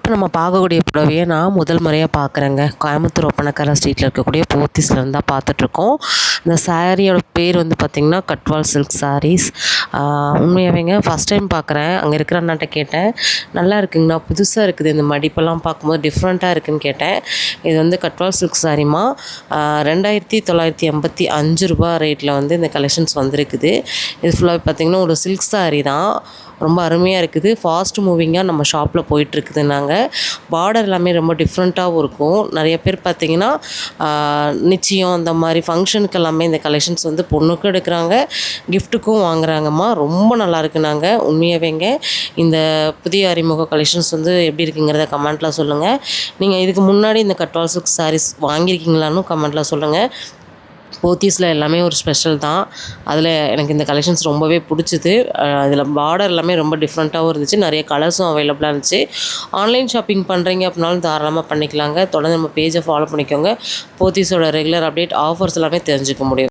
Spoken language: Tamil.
இப்போ நம்ம பார்க்கக்கூடிய புடவையை நான் முதல் முறையாக பார்க்குறேங்க. கோயம்புத்தூர் ஒப்பனக்கார ஸ்ட்ரீட்டில் இருக்கக்கூடிய போத்தீஸ்லேருந்து தான் பார்த்துட்ருக்கோம். இந்த சாரியோட பேர் வந்து பார்த்திங்கன்னா கட்வால் சில்க் சாரீஸ். உண்மையாகவேங்க ஃபஸ்ட் டைம் பார்க்குறேன். அங்கே இருக்கிற அண்ணாட்ட கேட்டேன், நல்லா இருக்குங்கண்ணா, புதுசாக இருக்குது, இந்த மடிப்பெல்லாம் பார்க்கும்போது டிஃப்ரெண்ட்டாக இருக்குதுன்னு கேட்டேன். இது வந்து கட்வால் சில்க் சாரிமா, 2985 ரூபா ரேட்டில் வந்து இந்த கலெக்ஷன்ஸ் வந்திருக்குது. இது ஃபுல்லாக பார்த்திங்கன்னா ஒரு சில்க் சாரீ தான். ரொம்ப அருமையாக இருக்குது. ஃபாஸ்ட் மூவிங்காக நம்ம ஷாப்பில் போயிட்டுருக்குதுன்னாங்க. பார்டர் எல்லாமே ரொம்ப டிஃப்ரெண்ட்டாகவும் இருக்கும். நிறைய பேர் பார்த்திங்கன்னா நிச்சயம் அந்த மாதிரி ஃபங்க்ஷனுக்கு எல்லாமே இந்த கலெக்ஷன்ஸ் வந்து பொண்ணுக்கும் எடுக்கிறாங்க, கிஃப்ட்டுக்கும் வாங்குறாங்கம்மா. ரொம்ப நல்லா இருக்குனாங்க. உண்மையாகவேங்க இந்த புதிய அறிமுக கலெக்ஷன்ஸ் வந்து எப்படி இருக்குங்கிறத கமெண்ட்டில் சொல்லுங்கள். நீங்கள் இதுக்கு முன்னாடி இந்த கட்வால் சில்க் சாரீஸ் வாங்கியிருக்கீங்களான்னு கமெண்ட்டில் சொல்லுங்கள். போத்தீஸில் எல்லாமே ஒரு ஸ்பெஷல் தான். அதில் எனக்கு இந்த கலெக்ஷன்ஸ் ரொம்பவே பிடிச்சிது. இதில் பார்டர் எல்லாமே ரொம்ப டிஃப்ரெண்ட்டாகவும் இருந்துச்சு. நிறைய கலர்ஸும் அவைலபிளாக இருந்துச்சு. ஆன்லைன் ஷாப்பிங் பண்ணுறீங்க அப்படின்னாலும் தாராளமாக பண்ணிக்கலாங்க. தொடர்ந்து நம்ம பேஜை ஃபாலோ பண்ணிக்கோங்க. போத்தீஸோட ரெகுலர் அப்டேட் ஆஃபர்ஸ் எல்லாமே தெரிஞ்சுக்க முடியும்.